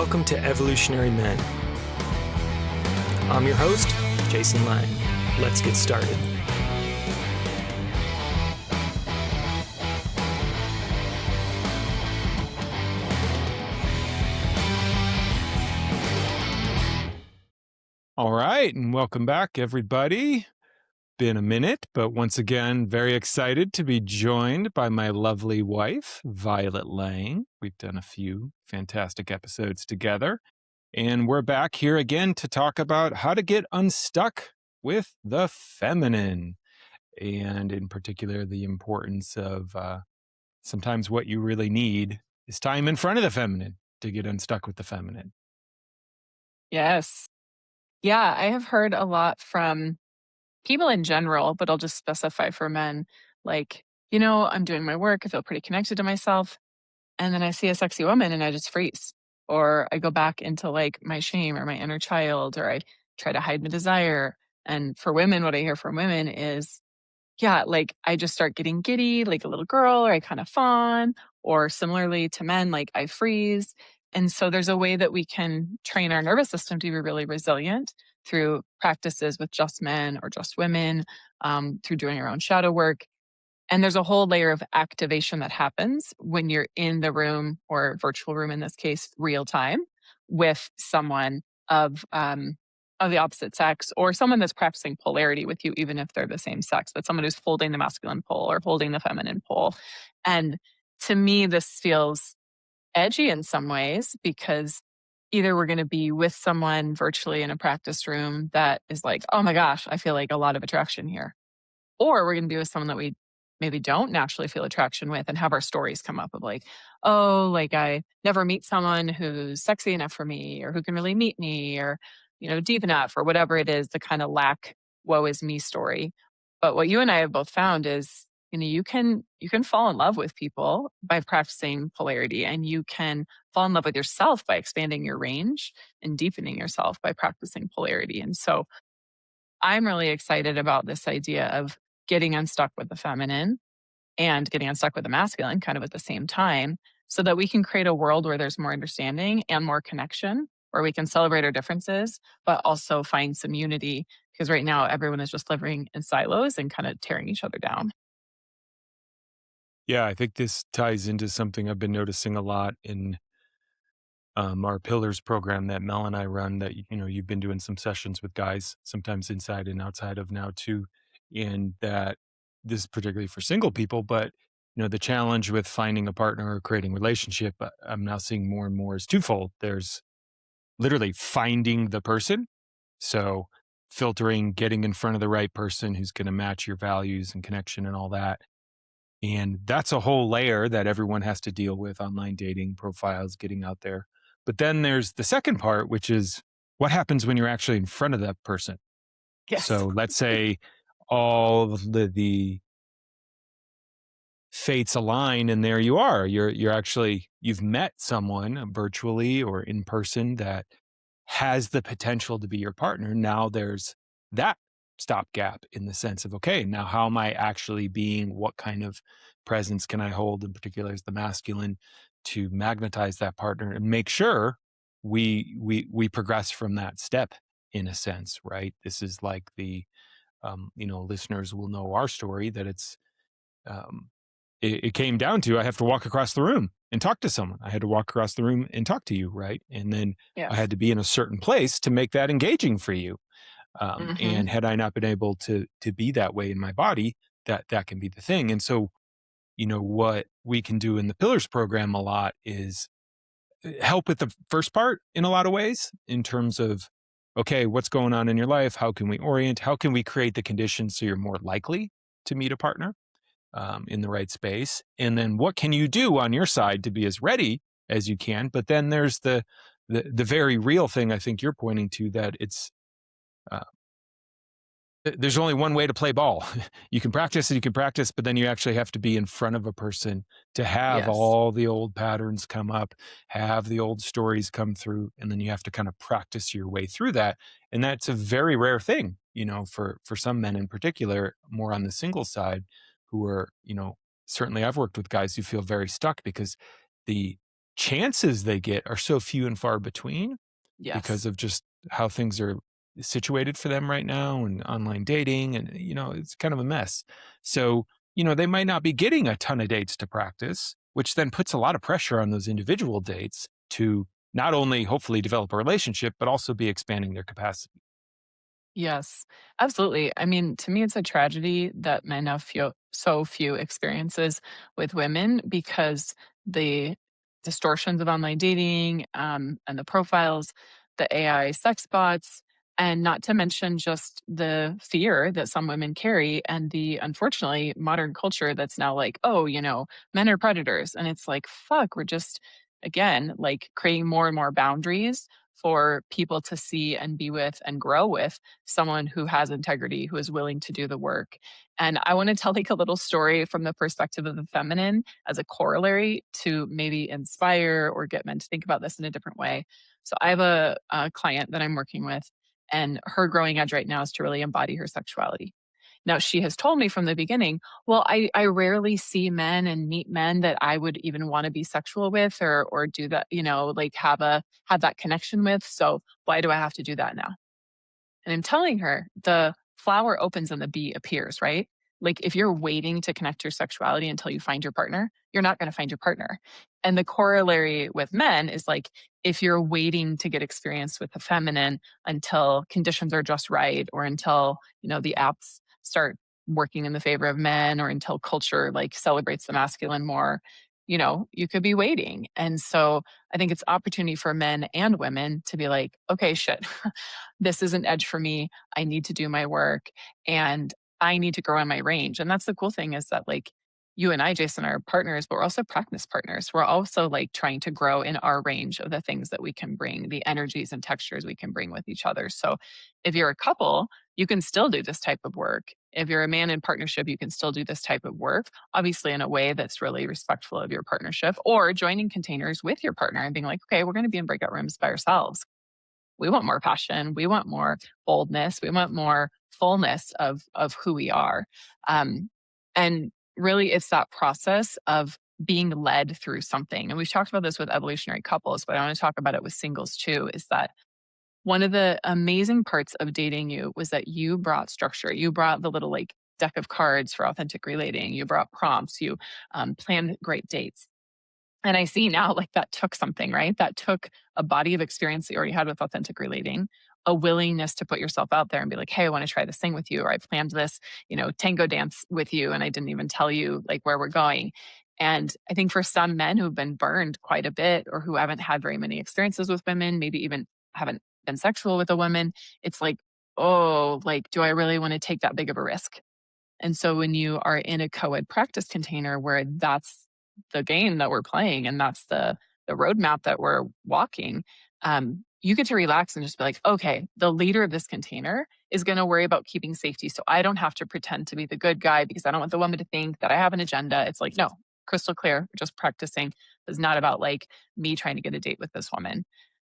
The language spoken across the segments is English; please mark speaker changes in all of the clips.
Speaker 1: welcome to Evolutionary Men. I'm your host, Jason Lange. Let's get started.
Speaker 2: All right, and welcome back, everybody. Been a minute, but once again, very excited to be joined by my lovely wife, Violet Lange. We've done a few fantastic episodes together, and we're back here again to talk about how to get unstuck with the feminine, and in particular, the importance of sometimes what you really need is time in front of the feminine to get unstuck with the feminine.
Speaker 3: Yes. Yeah, I have heard a lot from people in general, but I'll just specify for men. Like, I'm doing my work, I feel pretty connected to myself, and then I see a sexy woman and I just freeze. Or I go back into like my shame or my inner child, or I try to hide my desire. And for women, what I hear from women is, yeah, like I just start getting giddy like a little girl, or I kind of fawn, or similarly to men, like I freeze. And so there's a way that we can train our nervous system to be really resilient through practices with just men or just women, through doing our own shadow work. And there's a whole layer of activation that happens when you're in the room or virtual room, in this case, real time with someone of the opposite sex, or someone that's practicing polarity with you, even if they're the same sex, but someone who's holding the masculine pole or holding the feminine pole. And to me, this feels edgy in some ways because either we're going to be with someone virtually in a practice room that is like, oh my gosh, I feel like a lot of attraction here, or we're going to be with someone that we maybe don't naturally feel attraction with and have our stories come up of like, oh, like I never meet someone who's sexy enough for me or who can really meet me or, deep enough or whatever it is, the kind of lack, woe is me story. But what you and I have both found is, you can fall in love with people by practicing polarity, and you can fall in love with yourself by expanding your range and deepening yourself by practicing polarity. And so I'm really excited about this idea of getting unstuck with the feminine and getting unstuck with the masculine kind of at the same time so that we can create a world where there's more understanding and more connection, where we can celebrate our differences, but also find some unity. Because right now, everyone is just living in silos and kind of tearing each other down.
Speaker 2: Yeah, I think this ties into something I've been noticing a lot in our Pillars program that Mel and I run. That you've been doing some sessions with guys, sometimes inside and outside of now too, and that this is particularly for single people. But the challenge with finding a partner or creating a relationship, I'm now seeing more and more is twofold. There's literally finding the person, so filtering, getting in front of the right person who's going to match your values and connection and all that. And that's a whole layer that everyone has to deal with: online dating, profiles, getting out there. But then there's the second part, which is what happens when you're actually in front of that person.
Speaker 3: Yes.
Speaker 2: So let's say all of the fates align and there you are. You've met someone virtually or in person that has the potential to be your partner. Now there's that stopgap in the sense of, okay, now how am I actually being? What kind of presence can I hold, in particular as the masculine, to magnetize that partner and make sure we progress from that step in a sense, right? This is like listeners will know our story, that um, it came down to, I have to walk across the room and talk to someone. I had to walk across the room and talk to you, right? And then I
Speaker 3: Yes.
Speaker 2: had to be in a certain place to make that engaging for you.
Speaker 3: Hmm.
Speaker 2: And had I not been able to be that way in my body, that can be the thing. And so, what we can do in the Pillars program a lot is help with the first part in a lot of ways, in terms of, okay, what's going on in your life? How can we orient? How can we create the conditions so you're more likely to meet a partner in the right space? And then what can you do on your side to be as ready as you can? But then there's the very real thing I think you're pointing to, that it's uh, there's only one way to play ball. You can practice, but then you actually have to be in front of a person to have
Speaker 3: Yes.
Speaker 2: all the old patterns come up, have the old stories come through, and then you have to kind of practice your way through that. And that's a very rare thing, for some men in particular, more on the single side, who are, certainly I've worked with guys who feel very stuck because the chances they get are so few and far between because
Speaker 3: Yes.
Speaker 2: of just how things are situated for them right now and online dating and it's kind of a mess. So, they might not be getting a ton of dates to practice, which then puts a lot of pressure on those individual dates to not only hopefully develop a relationship but also be expanding their capacity.
Speaker 3: Yes, absolutely. I mean, to me, it's a tragedy that men have so few experiences with women because the distortions of online dating and the profiles, the AI sex bots, and not to mention just the fear that some women carry and the unfortunately modern culture that's now like, oh, men are predators. And it's like, fuck, we're just, again, like creating more and more boundaries for people to see and be with and grow with someone who has integrity, who is willing to do the work. And I want to tell like a little story from the perspective of the feminine as a corollary to maybe inspire or get men to think about this in a different way. So I have a client that I'm working with, and her growing edge right now is to really embody her sexuality. Now, she has told me from the beginning, well, I rarely see men and meet men that I would even want to be sexual with or do that, like have that connection with. So why do I have to do that now? And I'm telling her the flower opens and the bee appears, right? Like if you're waiting to connect your sexuality until you find your partner, you're not going to find your partner. And the corollary with men is like if you're waiting to get experience with the feminine until conditions are just right or until, the apps start working in the favor of men or until culture like celebrates the masculine more, you could be waiting. And so I think it's opportunity for men and women to be like, okay, shit, this is an edge for me. I need to do my work and I need to grow in my range. And that's the cool thing is that like you and I, Jason, are partners, but we're also practice partners. We're also like trying to grow in our range of the things that we can bring, the energies and textures we can bring with each other. So if you're a couple, you can still do this type of work. If you're a man in partnership, you can still do this type of work, obviously in a way that's really respectful of your partnership, or joining containers with your partner and being like, okay, we're going to be in breakout rooms by ourselves. We want more passion. We want more boldness. We want more fullness of who we are. Um, and really, it's that process of being led through something. And we've talked about this with evolutionary couples, but I want to talk about it with singles too. Is that one of the amazing parts of dating you was that you brought structure. You brought the little like deck of cards for authentic relating. You brought prompts. You planned great dates. And I see now like that took something, right? That took a body of experience that you already had with authentic relating, a willingness to put yourself out there and be like, hey, I want to try this thing with you, or I planned this, tango dance with you, and I didn't even tell you like where we're going. And I think for some men who've been burned quite a bit or who haven't had very many experiences with women, maybe even haven't been sexual with a woman, it's like, oh, like, do I really want to take that big of a risk? And so when you are in a co-ed practice container where that's the game that we're playing and that's the roadmap that we're walking, you get to relax and just be like, okay, the leader of this container is going to worry about keeping safety. So I don't have to pretend to be the good guy because I don't want the woman to think that I have an agenda. It's like, no, crystal clear, we're just practicing. It's not about like me trying to get a date with this woman.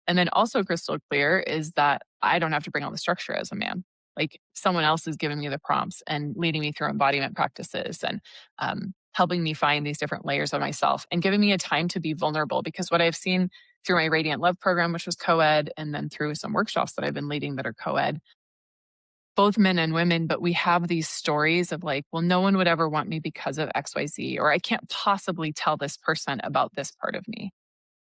Speaker 3: And then also crystal clear is that I don't have to bring all the structure as a man. Like someone else is giving me the prompts and leading me through embodiment practices and helping me find these different layers of myself and giving me a time to be vulnerable. Because what I've seen through my Radiant Love program, which was co ed, and then through some workshops that I've been leading that are co ed, both men and women, but we have these stories of like, well, no one would ever want me because of XYZ, or I can't possibly tell this person about this part of me.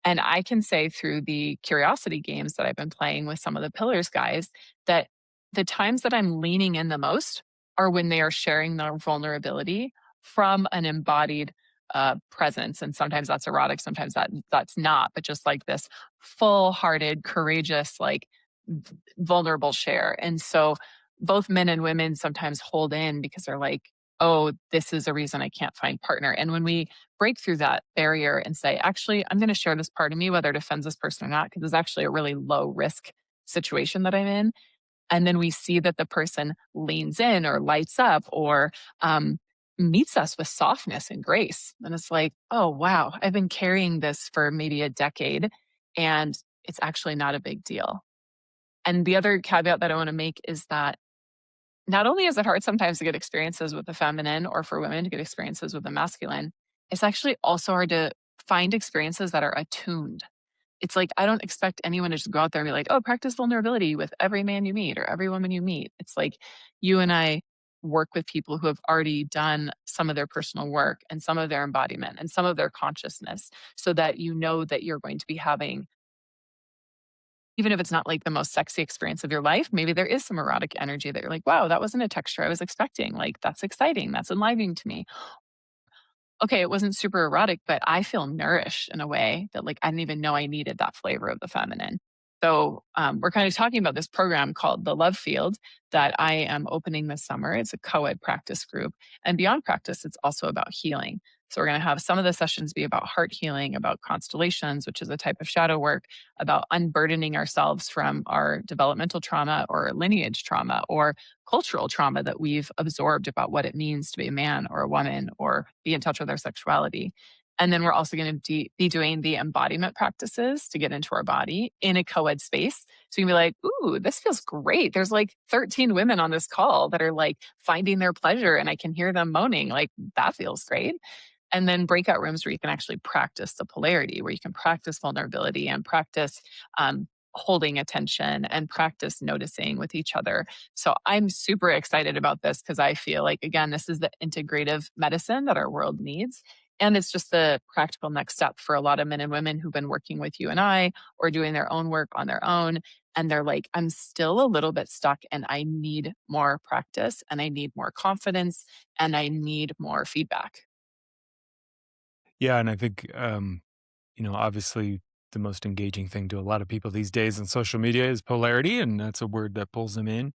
Speaker 3: And I can say through the curiosity games that I've been playing with some of the pillars guys that the times that I'm leaning in the most are when they are sharing their vulnerability from an embodied presence. And sometimes that's erotic, sometimes that's not, but just like this full-hearted, courageous, like vulnerable share. And so both men and women sometimes hold in because they're like, oh, this is a reason I can't find partner. And when we break through that barrier and say, actually, I'm going to share this part of me, whether it offends this person or not, because it's actually a really low risk situation that I'm in. And then we see that the person leans in or lights up or meets us with softness and grace. And it's like, oh, wow, I've been carrying this for maybe a decade and it's actually not a big deal. And the other caveat that I want to make is that not only is it hard sometimes to get experiences with the feminine or for women to get experiences with the masculine, it's actually also hard to find experiences that are attuned. It's like, I don't expect anyone to just go out there and be like, "Oh, practice vulnerability with every man you meet or every woman you meet." It's like you and I work with people who have already done some of their personal work and some of their embodiment and some of their consciousness so that you know that you're going to be having, even if it's not like the most sexy experience of your life, maybe there is some erotic energy that you're like, "Wow, that wasn't a texture I was expecting. Like, that's exciting. That's enlivening to me." Okay, it wasn't super erotic, but I feel nourished in a way that like I didn't even know I needed that flavor of the feminine. So we're kind of talking about this program called the Love Field that I am opening this summer. It's a co-ed practice group, and beyond practice, it's also about healing. So we're going to have some of the sessions be about heart healing, about constellations, which is a type of shadow work, about unburdening ourselves from our developmental trauma or lineage trauma or cultural trauma that we've absorbed about what it means to be a man or a woman or be in touch with our sexuality. And then we're also going to be doing the embodiment practices to get into our body in a co ed space. So you can be like, ooh, this feels great. There's like 13 women on this call that are like finding their pleasure and I can hear them moaning. Like, that feels great. And then breakout rooms where you can actually practice the polarity, where you can practice vulnerability and practice holding attention and practice noticing with each other. So I'm super excited about this because I feel like, again, this is the integrative medicine that our world needs. And it's just the practical next step for a lot of men and women who've been working with you and I or doing their own work on their own. And they're like, I'm still a little bit stuck and I need more practice and I need more confidence and I need more feedback.
Speaker 2: Yeah, and I think, obviously the most engaging thing to a lot of people these days on social media is polarity, and that's a word that pulls them in.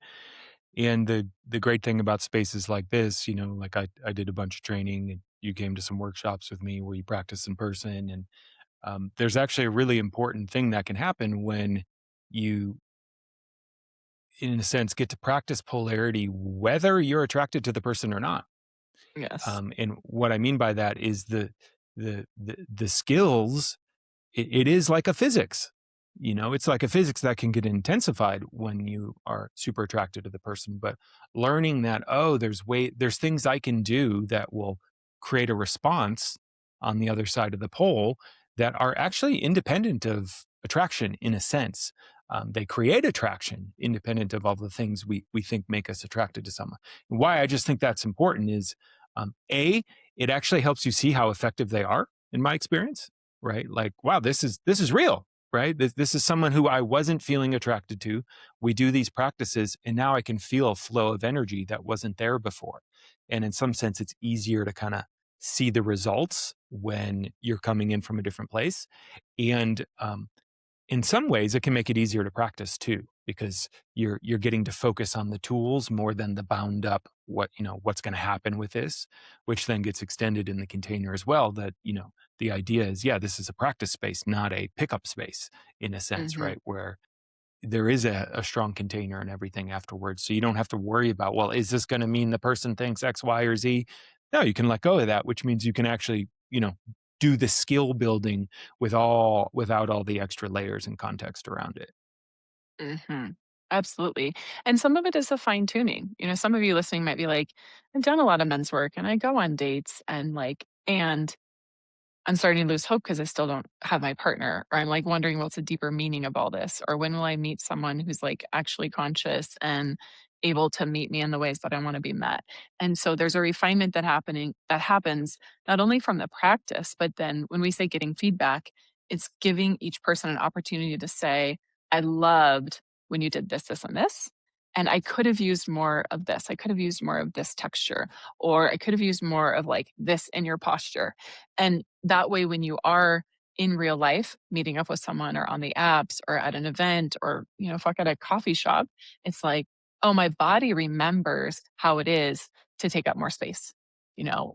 Speaker 2: And the great thing about spaces like this, like I did a bunch of training, and you came to some workshops with me where you practice in person, and there's actually a really important thing that can happen when you, in a sense, get to practice polarity, whether you're attracted to the person or not.
Speaker 3: Yes.
Speaker 2: And what I mean by that is the skills. It is like a physics. It's like a physics that can get intensified when you are super attracted to the person. But learning that, oh, there's things I can do that will create a response on the other side of the pole that are actually independent of attraction in a sense. They create attraction independent of all the things we think make us attracted to someone. And why I just think that's important is, A, it actually helps you see how effective they are, in my experience, right? Like, wow, this is real, right? This is someone who I wasn't feeling attracted to. We do these practices, and now I can feel a flow of energy that wasn't there before. And in some sense, it's easier to kind of see the results when you're coming in from a different place. And in some ways it can make it easier to practice too, because you're getting to focus on the tools more than the bound up what's going to happen with this, which then gets extended in the container as well. That the idea is, yeah, this is a practice space, not a pickup space, in a sense,
Speaker 3: Hmm.
Speaker 2: right, where there is a strong container and everything afterwards. So you don't have to worry about, well, is this going to mean the person thinks X, Y, or Z? No, you can let go of that, which means you can actually, do the skill building without all the extra layers and context around it.
Speaker 3: Hmm. Absolutely. And some of it is a fine tuning. Some of you listening might be like, I've done a lot of men's work and I go on dates and and I'm starting to lose hope because I still don't have my partner, or I'm like wondering what's the deeper meaning of all this, or when will I meet someone who's like actually conscious and able to meet me in the ways that I want to be met. And so there's a refinement that happens not only from the practice, but then when we say getting feedback, it's giving each person an opportunity to say, I loved when you did this, this, and this. And I could have used more of this. I could have used more of this texture, or I could have used more of like this in your posture. And that way, when you are in real life meeting up with someone or on the apps or at an event or, fuck at a coffee shop, it's like, oh, my body remembers how it is to take up more space,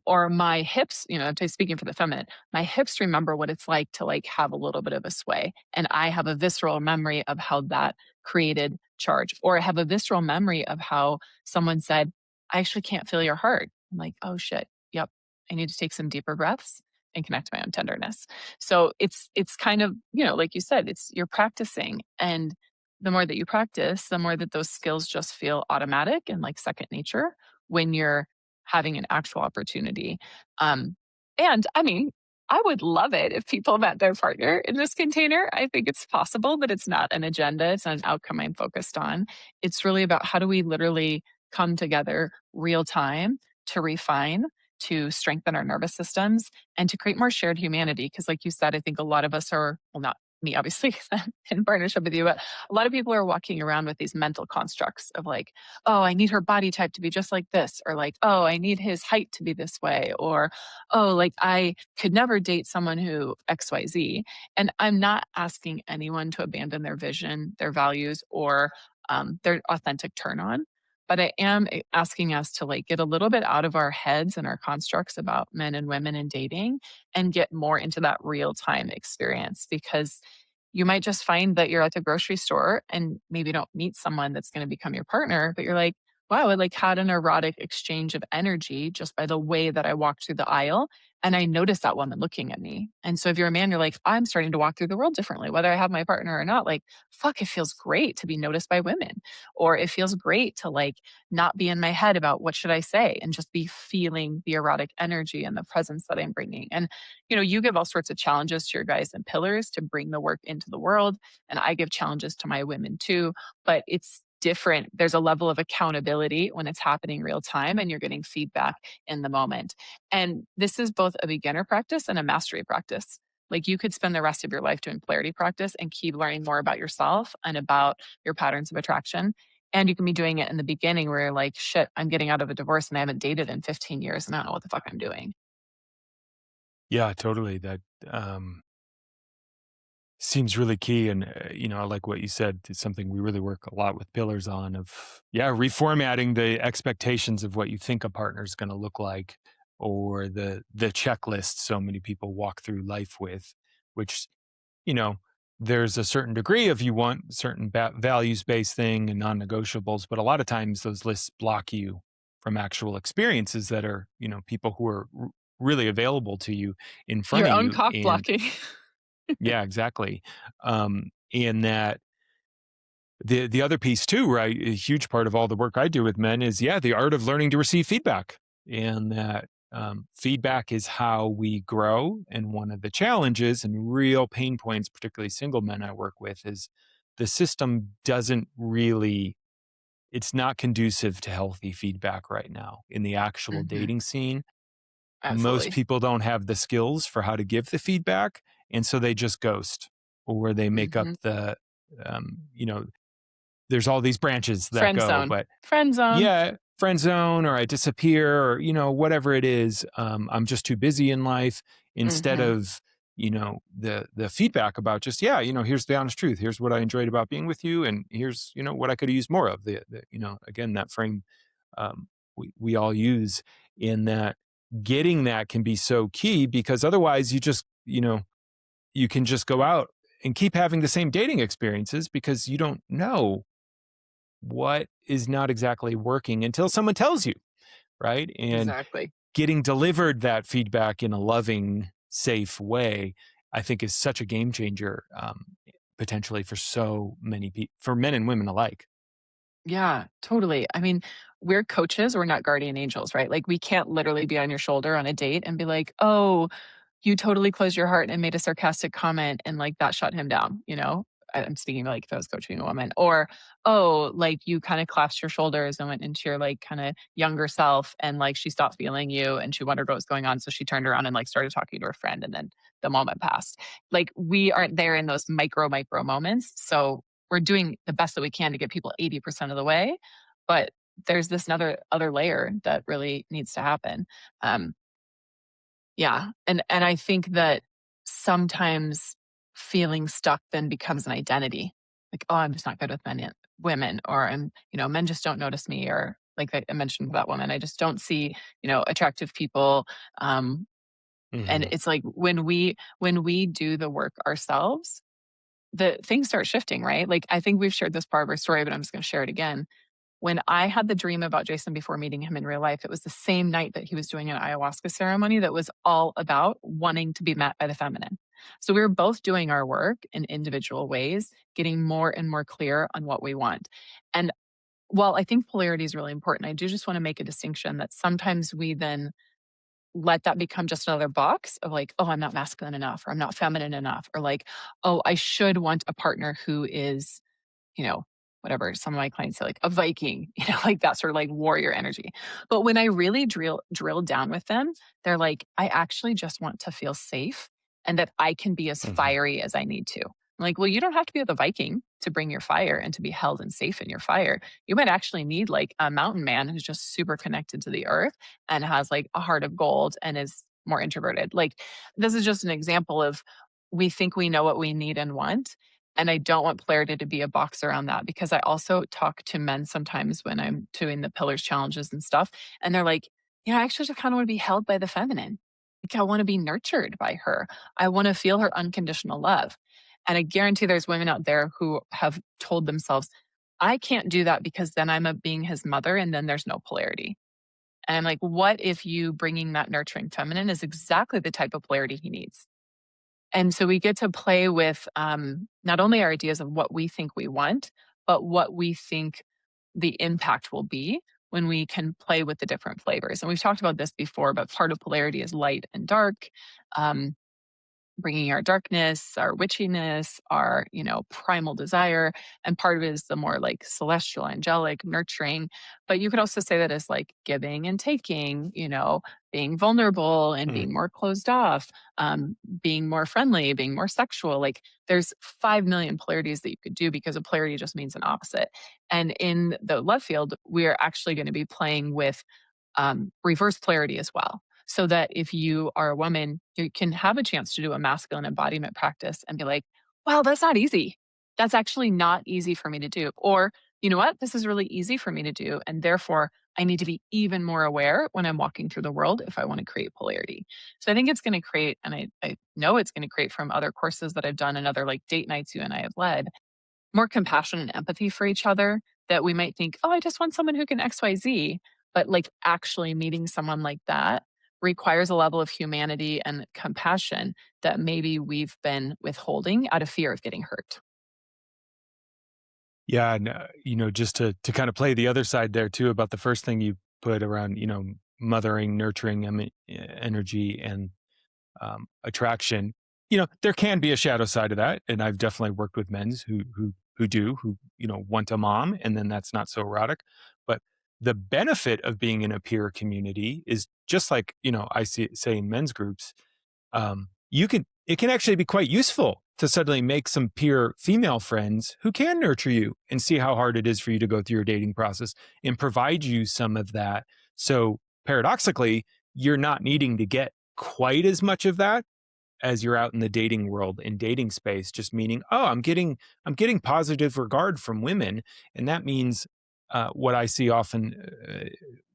Speaker 3: or my hips, I'm speaking for the feminine, my hips remember what it's like to like have a little bit of a sway. And I have a visceral memory of how that created charge, or I have a visceral memory of how someone said, I actually can't feel your heart. I'm like, oh shit. Yep. I need to take some deeper breaths and connect to my own tenderness. So it's kind of, like you said, it's you're practicing. And the more that you practice, the more that those skills just feel automatic and like second nature when you're having an actual opportunity. Um, and I mean, I would love it if people met their partner in this container. I think it's possible, but it's not an agenda. It's not an outcome I'm focused on. It's really about how do we literally come together real time to refine, to strengthen our nervous systems, and to create more shared humanity. Because, like you said, I think a lot of us are, well, not me, obviously, 'cause I'm in partnership with you, but a lot of people are walking around with these mental constructs of like, oh, I need her body type to be just like this, or like, oh, I need his height to be this way, or oh, like I could never date someone who XYZ. And I'm not asking anyone to abandon their vision, their values, or their authentic turn on. But I am asking us to like get a little bit out of our heads and our constructs about men and women and dating and get more into that real time experience because you might just find that you're at the grocery store and maybe don't meet someone that's going to become your partner, but you're like, wow, I like had an erotic exchange of energy just by the way that I walked through the aisle. And I noticed that woman looking at me. And so if you're a man, you're like, I'm starting to walk through the world differently, whether I have my partner or not. Like, fuck, it feels great to be noticed by women. Or it feels great to like not be in my head about what should I say and just be feeling the erotic energy and the presence that I'm bringing. And, you give all sorts of challenges to your guys and pillars to bring the work into the world. And I give challenges to my women too, but it's different. There's a level of accountability when it's happening real time and you're getting feedback in the moment. And this is both a beginner practice and a mastery practice. Like you could spend the rest of your life doing polarity practice and keep learning more about yourself and about your patterns of attraction. And you can be doing it in the beginning where you're like, shit, I'm getting out of a divorce and I haven't dated in 15 years and I don't know what the fuck I'm doing.
Speaker 2: Yeah, totally. That seems really key. And, I like what you said. It's something we really work a lot with pillars on of, yeah, reformatting the expectations of what you think a partner is going to look like or the checklist so many people walk through life with, which, you know, there's a certain degree of you want certain values-based thing and non-negotiables, but a lot of times those lists block you from actual experiences that are, people who are really available to you in front
Speaker 3: Your
Speaker 2: of
Speaker 3: own
Speaker 2: you.
Speaker 3: cock
Speaker 2: And
Speaker 3: blocking.
Speaker 2: yeah, exactly. And that the other piece too, right? A huge part of all the work I do with men is, yeah, the art of learning to receive feedback, and that feedback is how we grow. And one of the challenges and real pain points, particularly single men I work with, is the system doesn't really. It's not conducive to healthy feedback right now in the actual
Speaker 3: Hmm.
Speaker 2: dating scene. Most
Speaker 3: Absolutely.
Speaker 2: people don't have the skills for how to give the feedback, and so they just ghost, or they make up
Speaker 3: Hmm.
Speaker 2: the, you know, there's all these branches that
Speaker 3: Friend
Speaker 2: go,
Speaker 3: zone.
Speaker 2: but
Speaker 3: Friend zone.
Speaker 2: yeah, friend zone, or I disappear, or, whatever it is. I'm just too busy in life instead
Speaker 3: Hmm.
Speaker 2: of, the feedback about just, yeah, here's the honest truth. Here's what I enjoyed about being with you. And here's, what I could use more of again, that frame, we all use in that. Getting that can be so key because otherwise you just, you can just go out and keep having the same dating experiences because you don't know what is not exactly working until someone tells you, right? And
Speaker 3: Exactly.
Speaker 2: getting delivered that feedback in a loving, safe way, I think is such a game changer, potentially for so many people, for men and women alike.
Speaker 3: Yeah, totally. I mean, we're coaches, we're not guardian angels, right? Like we can't literally be on your shoulder on a date and be like, "Oh, you totally closed your heart and made a sarcastic comment and like that shut him down," you know? I'm speaking like if I was coaching a woman. Or, "Oh, like you kind of collapsed your shoulders and went into your like kind of younger self and like she stopped feeling you and she wondered what was going on. So she turned around and like started talking to her friend and then the moment passed." Like we aren't there in those micro moments. So we're doing the best that we can to get people 80% of the way. But there's this another other layer that really needs to happen. Um, yeah, and I think that sometimes feeling stuck then becomes an identity. Like, "Oh, I'm just not good with men yet women," or men just don't notice me," or like I mentioned with that woman, "I just don't see, attractive people." Um, and
Speaker 2: Hmm.
Speaker 3: it's like when we do the work ourselves, the things start shifting, right? Like, I think we've shared this part of our story, but I'm just gonna share it again. When I had the dream about Jason before meeting him in real life, it was the same night that he was doing an ayahuasca ceremony that was all about wanting to be met by the feminine. So we were both doing our work in individual ways, getting more and more clear on what we want. And while I think polarity is really important, I do just want to make a distinction that sometimes we then let that become just another box of like, oh, I'm not masculine enough, or I'm not feminine enough, or like, oh, I should want a partner who is, you know, whatever some of my clients say, like a Viking, like that sort of like warrior energy. But when I really drill down with them, they're like, I actually just want to feel safe and that I can be as
Speaker 2: Mhm.
Speaker 3: fiery as I need to. I'm like, well, you don't have to be the Viking to bring your fire and to be held and safe in your fire. You might actually need like a mountain man who's just super connected to the earth and has like a heart of gold and is more introverted. Like, this is just an example of we think we know what we need and want, and I don't want polarity to be a box around that because I also talk to men sometimes when I'm doing the pillars challenges and stuff. And they're like, I actually just kind of want to be held by the feminine. Like, I want to be nurtured by her. I want to feel her unconditional love. And I guarantee there's women out there who have told themselves, I can't do that because then I'm a being his mother and then there's no polarity. And I'm like, what if you bringing that nurturing feminine is exactly the type of polarity he needs? And so we get to play with not only our ideas of what we think we want, but what we think the impact will be when we can play with the different flavors. And we've talked about this before, but part of polarity is light and dark. Um, Bringing our darkness, our witchiness, our, primal desire. And part of it is the more like celestial, angelic, nurturing. But you could also say that as like giving and taking, being vulnerable and
Speaker 2: Mm.
Speaker 3: being more closed off, being more friendly, being more sexual. Like there's 5 million polarities that you could do because a polarity just means an opposite. And in the love field, we're actually going to be playing with reverse polarity as well. So that if you are a woman, you can have a chance to do a masculine embodiment practice and be like, wow, that's not easy. That's actually not easy for me to do. Or, you know what? This is really easy for me to do. And therefore, I need to be even more aware when I'm walking through the world if I want to create polarity. So I think it's going to create, and I know it's going to create from other courses that I've done and other like date nights you and I have led, more compassion and empathy for each other that we might think, oh, I just want someone who can XYZ. But like actually meeting someone like that requires a level of humanity and compassion that maybe we've been withholding out of fear of getting hurt.
Speaker 2: Yeah, and, just to kind of play the other side there too about the first thing you put around, mothering, nurturing energy and attraction. There can be a shadow side of that, and I've definitely worked with men's who want a mom, and then that's not so erotic. But the benefit of being in a peer community is just like I say in men's groups. It can actually be quite useful to suddenly make some peer female friends who can nurture you and see how hard it is for you to go through your dating process and provide you some of that. So paradoxically, you're not needing to get quite as much of that as you're out in the dating world in dating space, just meaning, oh, I'm getting positive regard from women. And that means what I see often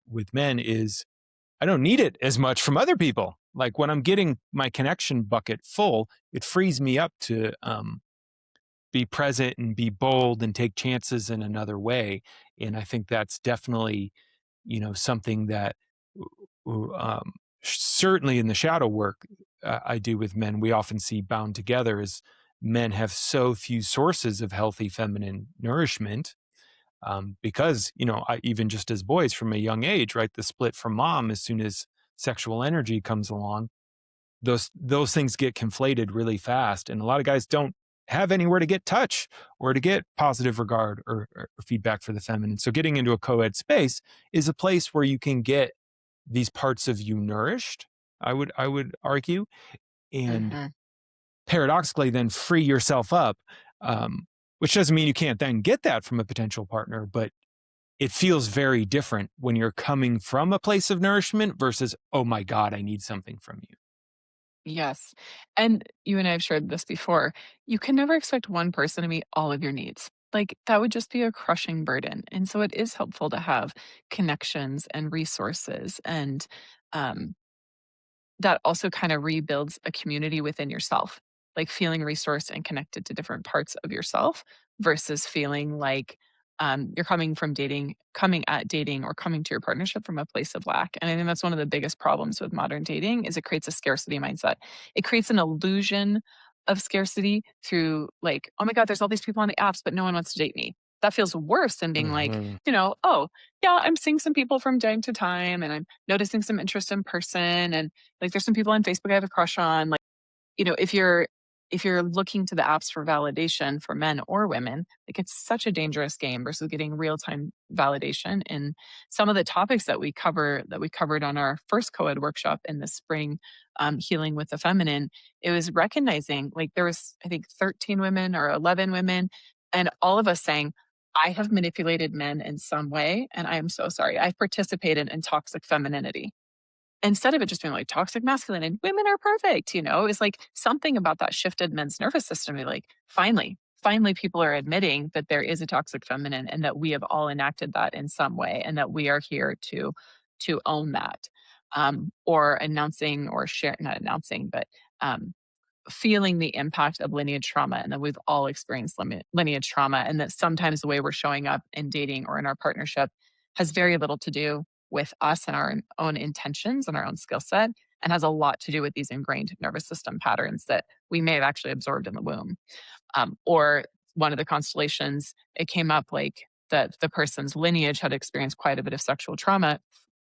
Speaker 2: with men is I don't need it as much from other people. Like when I'm getting my connection bucket full, it frees me up to be present and be bold and take chances in another way. And I think that's definitely, something that certainly in the shadow work I do with men, we often see bound together as men have so few sources of healthy feminine nourishment because even just as boys from a young age, right, the split from mom as soon as sexual energy comes along, those things get conflated really fast, and a lot of guys don't have anywhere to get touch or to get positive regard or feedback for the feminine. So getting into a co-ed space is a place where you can get these parts of you nourished. I would argue, and
Speaker 3: Hmm.
Speaker 2: paradoxically, then free yourself up. Which doesn't mean you can't then get that from a potential partner, but it feels very different when you're coming from a place of nourishment versus, oh my God, I need something from you.
Speaker 3: Yes. And you and I have shared this before. You can never expect one person to meet all of your needs. Like that would just be a crushing burden. And so it is helpful to have connections and resources and um, that also kind of rebuilds a community within yourself, like feeling resourced and connected to different parts of yourself versus feeling like you're coming at dating or coming to your partnership from a place of lack. And I think that's one of the biggest problems with modern dating is it creates a scarcity mindset. It creates an illusion of scarcity through like, oh my God, there's all these people on the apps, but no one wants to date me. that feels worse than being like,
Speaker 2: Hmm.
Speaker 3: oh, yeah, I'm seeing some people from time to time and I'm noticing some interest in person. And like, there's some people on Facebook I have a crush on. Like, if you're looking to the apps for validation for men or women, like it's such a dangerous game versus getting real-time validation. And some of the topics that we covered on our first co-ed workshop in the spring, healing with the feminine, it was recognizing like there was, I think, 13 women or 11 women, and all of us saying, I have manipulated men in some way, and I am so sorry. I've participated in toxic femininity, instead of it just being like toxic masculine and women are perfect, it's like something about that shifted men's nervous system. Be like, finally, people are admitting that there is a toxic feminine and that we have all enacted that in some way, and that we are here to own that, or announcing or share, not announcing, but um, feeling the impact of lineage trauma, and that we've all experienced lineage trauma, and that sometimes the way we're showing up in dating or in our partnership has very little to do with us and our own intentions and our own skill set, and has a lot to do with these ingrained nervous system patterns that we may have actually absorbed in the womb. Or one of the constellations, it came up like that the person's lineage had experienced quite a bit of sexual trauma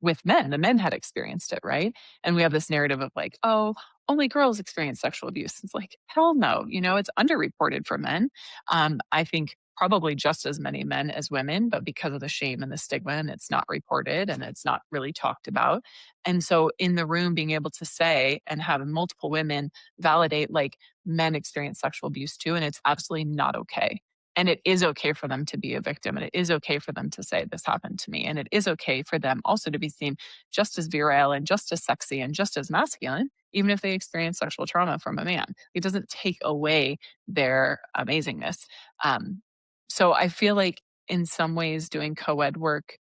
Speaker 3: with men. The men had experienced it, right? And we have this narrative of like, oh, only girls experience sexual abuse. It's like, hell no, it's underreported for men. I think probably just as many men as women, but because of the shame and the stigma, and it's not reported and it's not really talked about. And so in the room, being able to say and have multiple women validate, like, men experience sexual abuse too, and it's absolutely not okay. And it is okay for them to be a victim. And it is okay for them to say, this happened to me. And it is okay for them also to be seen just as virile and just as sexy and just as masculine, even if they experience sexual trauma from a man. It doesn't take away their amazingness. Um, so I feel like in some ways doing co-ed work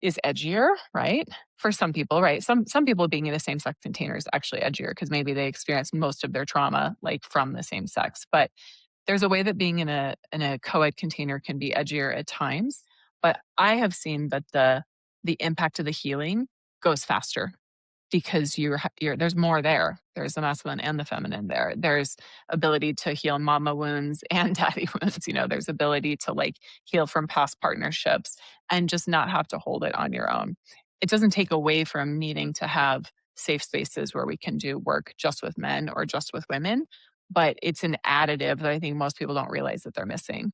Speaker 3: is edgier, right? For some people, right? Some people being in the same sex container is actually edgier because maybe they experience most of their trauma like from the same sex. But there's a way that being in a co-ed container can be edgier at times, but I have seen that the impact of the healing goes faster because there's more there. There's the masculine and the feminine there. There's ability to heal mama wounds and daddy wounds. There's ability to like heal from past partnerships and just not have to hold it on your own. It doesn't take away from needing to have safe spaces where we can do work just with men or just with women, but it's an additive that I think most people don't realize that they're missing.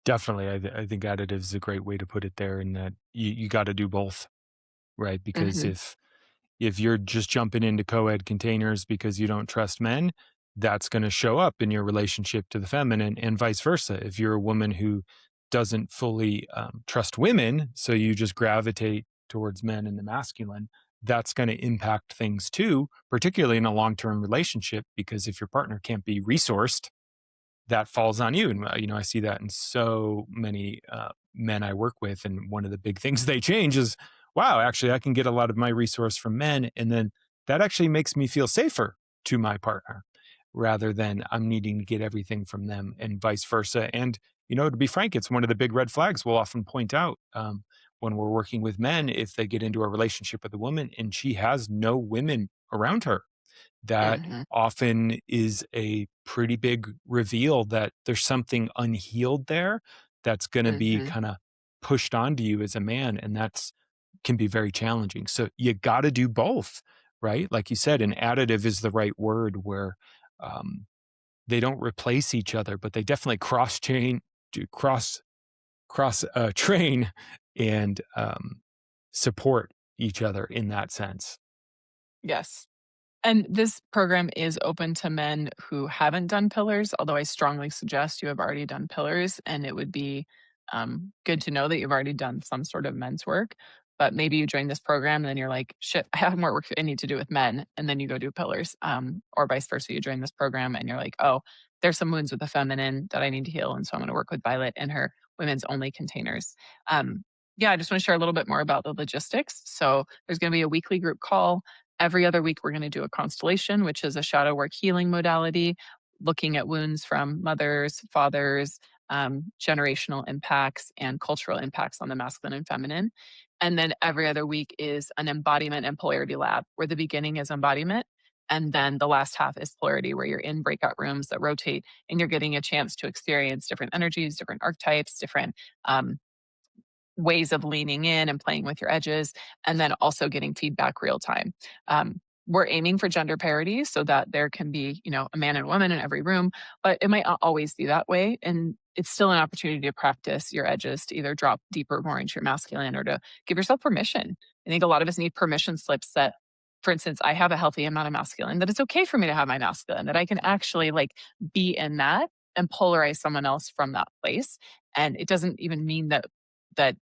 Speaker 2: Definitely, I think additive is a great way to put it there. In that you got to do both, right? Because
Speaker 3: Mhm.
Speaker 2: if you're just jumping into co-ed containers because you don't trust men, that's going to show up in your relationship to the feminine, and vice versa. If you're a woman who doesn't fully trust women, so you just gravitate towards men and the masculine, that's going to impact things too, particularly in a long-term relationship. Because if your partner can't be resourced, that falls on you. And, I see that in so many men I work with. And one of the big things they change is, wow, actually, I can get a lot of my resource from men. And then that actually makes me feel safer to my partner rather than I'm needing to get everything from them and vice versa. And, to be frank, it's one of the big red flags we'll often point out when we're working with men. If they get into a relationship with a woman and she has no women around her, that
Speaker 3: Mhm.
Speaker 2: often is a pretty big reveal that there's something unhealed there that's going to be
Speaker 3: Mhm.
Speaker 2: kind of pushed onto you as a man, and that's can be very challenging. So you got to do both, right? Like you said, an additive is the right word, where um, they don't replace each other, but they definitely cross chain, cross train, and support each other in that sense.
Speaker 3: Yes. And this program is open to men who haven't done pillars, although I strongly suggest you have already done pillars, and it would be good to know that you've already done some sort of men's work. But maybe you join this program and then you're like, shit, I have more work I need to do with men. And then you go do pillars. Or vice versa. You join this program and you're like, oh, there's some wounds with the feminine that I need to heal. And so I'm going to work with Violet and her women's only containers. Yeah, I just want to share a little bit more about the logistics. So there's going to be a weekly group call. Every other week, we're going to do a constellation, which is a shadow work healing modality, looking at wounds from mothers, fathers, generational impacts, and cultural impacts on the masculine and feminine. And then every other week is an embodiment and polarity lab, where the beginning is embodiment. And then the last half is polarity, where you're in breakout rooms that rotate and you're getting a chance to experience different energies, different archetypes, different um, ways of leaning in and playing with your edges, and then also getting feedback real time. We're aiming for gender parity so that there can be, a man and a woman in every room, but it might not always be that way. And it's still an opportunity to practice your edges to either drop deeper more into your masculine or to give yourself permission. I think a lot of us need permission slips that, for instance, I have a healthy amount of masculine, that it's okay for me to have my masculine, that I can actually be in that and polarize someone else from that place. And it doesn't even mean that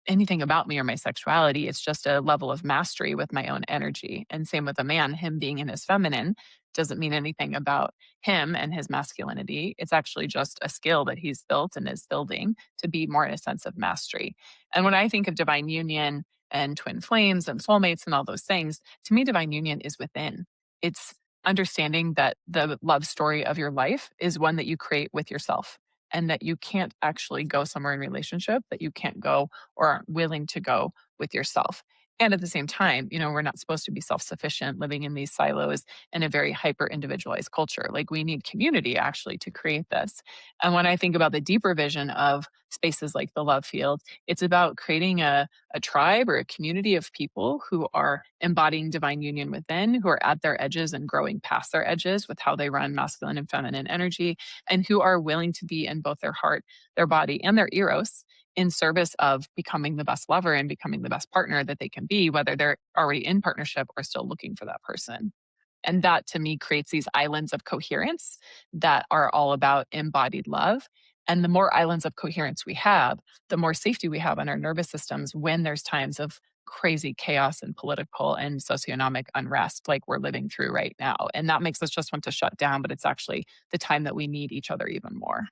Speaker 3: anything about me or my sexuality. It's just a level of mastery with my own energy. And same with a man, him being in his feminine doesn't mean anything about him and his masculinity. It's actually just a skill that he's built and is building to be more in a sense of mastery. And when I think of divine union and twin flames and soulmates and all those things, to me, divine union is within. It's understanding that the love story of your life is one that you create with yourself and that you can't actually go somewhere in relationship that you can't go or aren't willing to go with yourself. And at the same time, we're not supposed to be self sufficient living in these silos in a very hyper individualized culture. Like we need community actually to create this. And when I think about the deeper vision of spaces like the love field, it's about creating a tribe or a community of people who are embodying divine union within, who are at their edges and growing past their edges with how they run masculine and feminine energy, and who are willing to be in both their heart, their body, and their eros in service of becoming the best lover and becoming the best partner that they can be, whether they're already in partnership or still looking for that person. And that to me creates these islands of coherence that are all about embodied love. And the more islands of coherence we have, the more safety we have in our nervous systems when there's times of crazy chaos and political and socioeconomic unrest like we're living through right now. And that makes us just want to shut down, but it's actually the time that we need each other even more.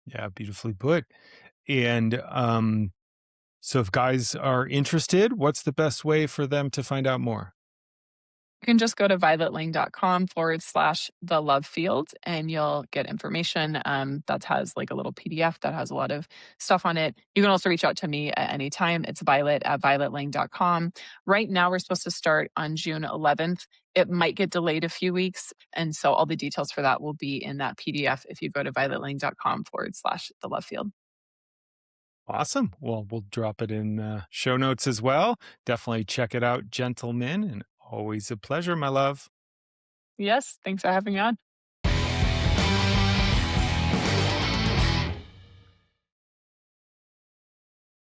Speaker 2: Yeah, beautifully put. And so if guys are interested, what's the best way for them to find out more?
Speaker 3: You can just go to violetlang.com/, the love field, and you'll get information that has like a little PDF that has a lot of stuff on it. You can also reach out to me at any time. It's violet@violetlang.com. Right now, we're supposed to start on June 11th. It might get delayed a few weeks. And so all the details for that will be in that PDF if you go to violetlang.com/, the love field.
Speaker 2: Awesome. Well, we'll drop it in the show notes as well. Definitely check it out, gentlemen. And always a pleasure, my love.
Speaker 3: Yes. Thanks for having me on.